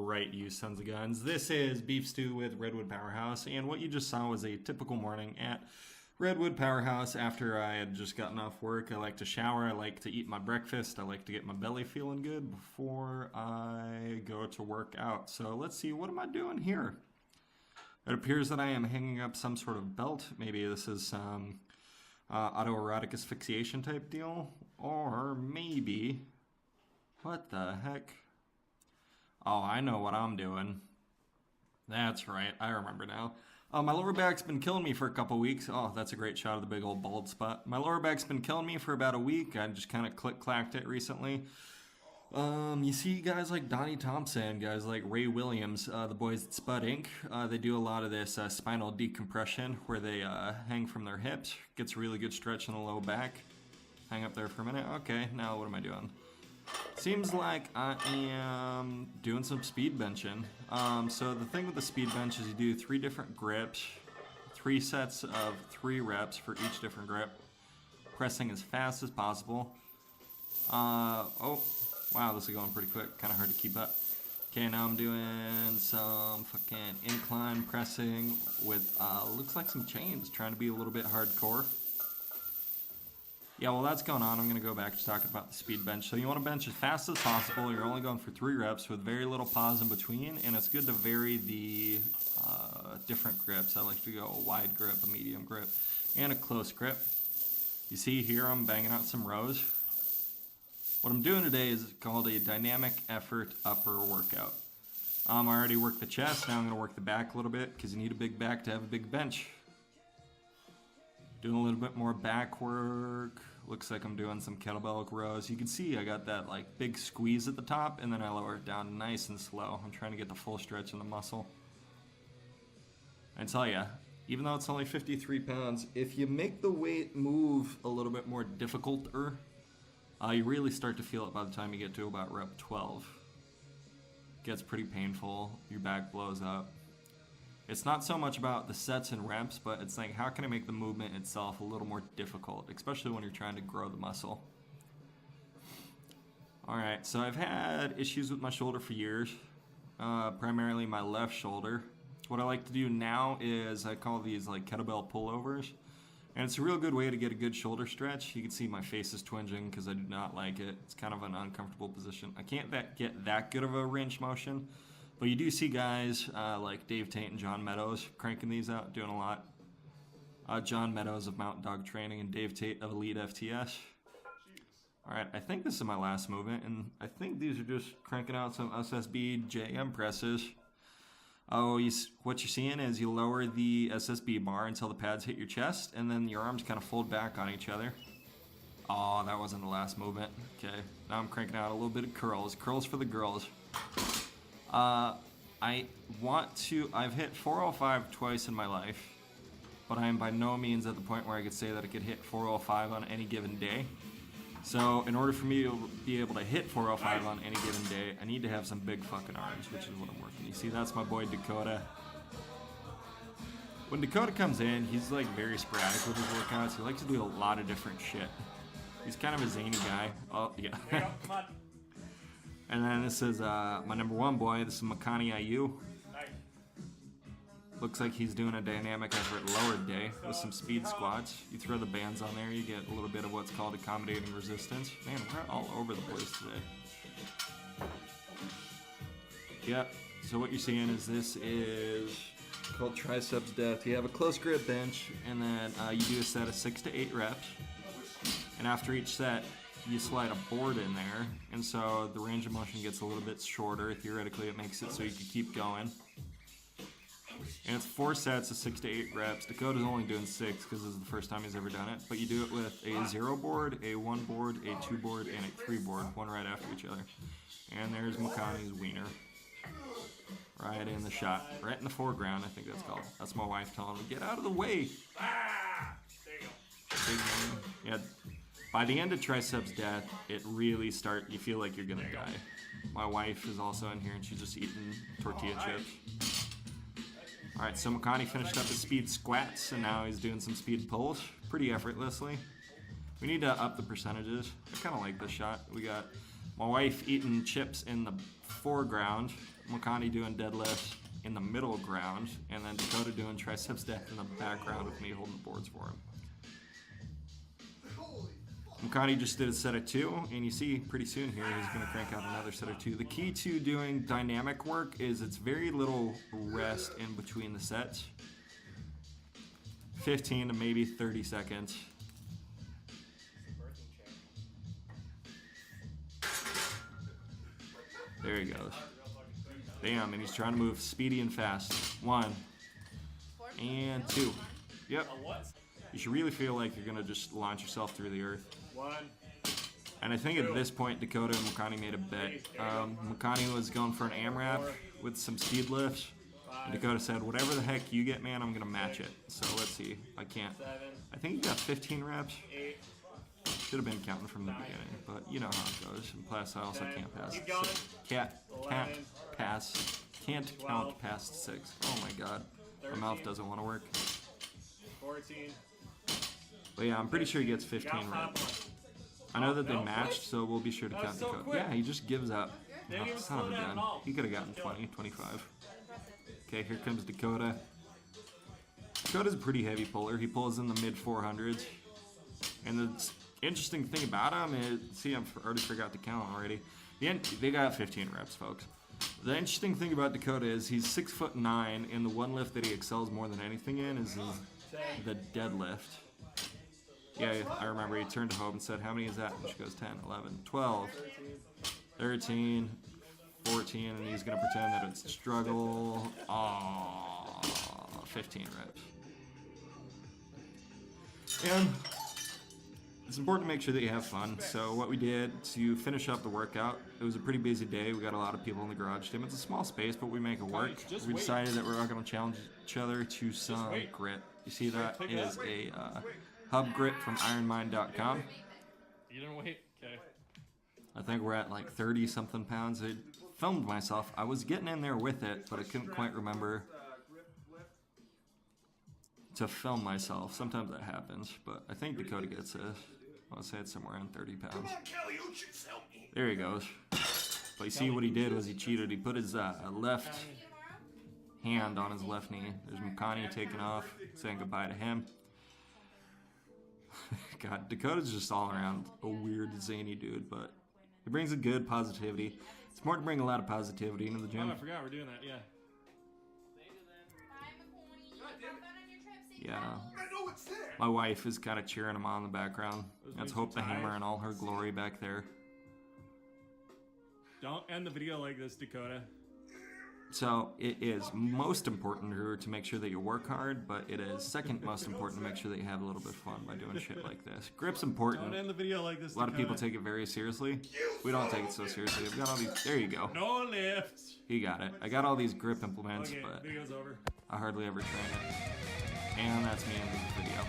right, you sons of guns. This is Beef Stew with Redwood PowerHouse, and what you just saw was a typical morning at Redwood PowerHouse after I had just gotten off work. I like to shower, I like to eat my breakfast, I like to get my belly feeling good before I go to work out. So let's see, what am I doing here? It appears that I am hanging up some sort of belt. Maybe this is some autoerotic asphyxiation type deal, or maybe... What the heck? Oh, I know what I'm doing. That's right, I remember now. My lower back's been killing me for a couple weeks. Oh, that's a great shot of the big old bald spot. My lower back's been killing me for about a week. I just kind of click-clacked it recently. You see guys like Donnie Thompson, guys like Ray Williams, the boys at Spud Inc. They do a lot of this spinal decompression where they hang from their hips. Gets a really good stretch in the low back. Hang up there for a minute. Okay, now what am I doing? Seems like I am doing some speed benching. So the thing with the speed bench is you do 3 different grips, 3 sets of 3 reps for each different grip, pressing as fast as possible. Oh, wow, this is going pretty quick, kind of hard to keep up. Okay, now I'm doing some fucking incline pressing with, looks like some chains, trying to be a little bit hardcore. Yeah, while that's going on, I'm going to go back to talking about the speed bench. So you want to bench as fast as possible. You're only going for 3 reps with very little pause in between, and it's good to vary the different grips. I like to go a wide grip, a medium grip, and a close grip. You see here I'm banging out some rows. What I'm doing today is called a dynamic effort upper workout. I already worked the chest, now I'm going to work the back a little bit because you need a big back to have a big bench. Doing a little bit more back work. Looks like I'm doing some kettlebell rows. You can see I got that like big squeeze at the top and then I lower it down nice and slow. I'm trying to get the full stretch in the muscle. I tell ya, even though it's only 53 pounds, if you make the weight move a little bit more difficult, you really start to feel it by the time you get to about rep 12. It gets pretty painful, your back blows up. It's not so much about the sets and reps, but it's like, how can I make the movement itself a little more difficult, especially when you're trying to grow the muscle. Alright, so I've had issues with my shoulder for years, primarily my left shoulder. What I like to do now is I call these like kettlebell pullovers, and it's a real good way to get a good shoulder stretch. You can see my face is twinging because I do not like it. It's kind of an uncomfortable position. I can't get that good of a range motion. But you do see guys like Dave Tate and John Meadows cranking these out, doing a lot. John Meadows of Mountain Dog Training and Dave Tate of Elite FTS. Alright, I think this is my last movement, and I think these are just cranking out some SSB JM presses. Oh, what you're seeing is you lower the SSB bar until the pads hit your chest, and then your arms kind of fold back on each other. Oh, that wasn't the last movement. Okay, now I'm cranking out a little bit of curls. Curls for the girls. I've hit 405 twice in my life, but I am by no means at the point where I could say that I could hit 405 on any given day. So in order for me to be able to hit 405 on any given day, I need to have some big fucking arms, which is what I'm working. You see, that's my boy Dakota. When Dakota comes in, he's like very sporadic with his workouts. He likes to do a lot of different shit. He's kind of a zany guy. Oh, yeah. Come on. And then this is my number 1 boy. This is Makani IU. Looks like he's doing a dynamic effort lowered day with some speed squats. You throw the bands on there, you get a little bit of what's called accommodating resistance. Man, we're all over the place today. Yep, so what you're seeing is this is called triceps death. You have a close grip bench, and then you do a set of 6 to 8 reps. And after each set, you slide a board in there, and so the range of motion gets a little bit shorter. Theoretically, it makes it so you can keep going. And it's 4 sets of 6 to 8 reps. Dakota's only doing 6 because this is the first time he's ever done it. But you do it with a 0 board, a 1 board, a 2 board, and a 3 board, one right after each other. And there's Makani's wiener. Right in the shot. Right in the foreground, I think that's called. That's my wife telling me, get out of the way! There you go. Yeah. By the end of triceps death, it really you feel like you're gonna die. My wife is also in here and she's just eating tortilla chips. Alright, so Makani finished up his speed squats and now he's doing some speed pulls pretty effortlessly. We need to up the percentages. I kind of like this shot. We got my wife eating chips in the foreground Makani doing deadlifts in the middle ground, and then Dakota doing triceps deck in the background with me holding the boards for him. Makani just did a set of 2, and you see pretty soon here he's going to crank out another set of 2. The key to doing dynamic work is it's very little rest in between the sets. 15 to maybe 30 seconds. There he goes. Bam, and he's trying to move speedy and fast. 1 and 2. Yep. You should really feel like you're going to just launch yourself through the earth. 1. And I think at this point, Dakota and Makani made a bet. Makani was going for an AMRAP with some speed lifts. And Dakota said, whatever the heck you get, man, I'm going to match it. So let's see. I can't. I think he got 15 reps. Should have been counting from the beginning, but you know how it goes. And plus, I also can't pass. So can't pass. Can't count past 6. Oh my god. My mouth doesn't want to work. 14. But yeah, I'm pretty sure he gets 15 reps. I know that they matched, so we'll be sure to count Dakota. Yeah, he just gives up. Oh, son of a gun. He could have gotten 20, 25. Okay, here comes Dakota. Dakota's a pretty heavy puller. He pulls in the mid 400s. And the interesting thing about him is, see, I've already forgot to count already. They got 15 reps, folks. The interesting thing about Dakota is he's 6'9", and the one lift that he excels more than anything in is the deadlift. Yeah, I remember he turned to Hope and said, how many is that? And she goes 10, 11, 12, 13, 14, and he's going to pretend that it's a struggle. Aww, 15 reps. And it's important to make sure that you have fun. So what we did to finish up the workout, it was a pretty busy day. We got a lot of people in the garage gym. It's a small space, but we make it work. We decided that we're all going to challenge each other to some grit. You see that is a hub grit from ironmind.com. You didn't wait? Okay. I think we're at like 30 something pounds. I filmed myself. I was getting in there with it, but I couldn't quite remember to film myself. Sometimes that happens, but I think Dakota gets this. I want to say it's somewhere around 30 pounds. There he goes. But you see what he did was he cheated. He put his left hand on his left knee. There's Makani taking off, saying goodbye to him. God, Dakota's just all around a weird, zany dude, but he brings a good positivity. It's more to bring a lot of positivity into the gym. Oh, I forgot we're doing that, yeah. Yeah. My wife is kind of cheering him on in the background. That's Hope the Hammer in all her glory back there. Don't end the video like this, Dakota. So it is most important to make sure that you work hard, but it is second most important to make sure that you have a little bit of fun by doing shit like this. Grip's important. Don't end the video like this, A lot of people take it very seriously. We don't take it so seriously. I've got all these. There you go. No lifts. He got it. I got all these grip implements, Okay, but video's over. I hardly ever train it. And that's me ending the video.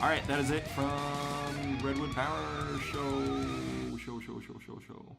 Alright, that is it from Redwood PowerShow. Show.